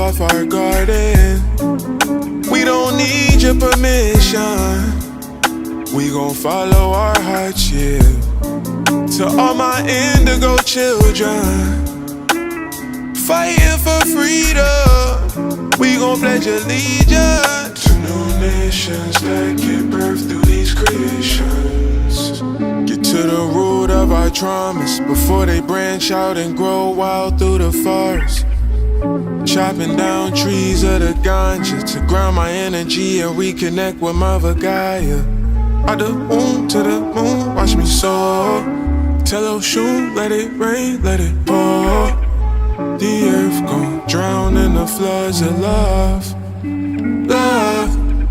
off our garden. We don't need your permission. We gon' follow our hearts, yeah. To all my indigo children fighting for freedom, we gon' pledge allegiance to new nations that give birth through these creations. Get to the root of our traumas before they branch out and grow wild through the forest. Chopping down trees of the ganja to ground my energy and reconnect with Mother Gaia. Out the womb to the moon, watch me soar. Tell Oshun, let it rain, let it pour. The earth gon' drown in the floods of love, love.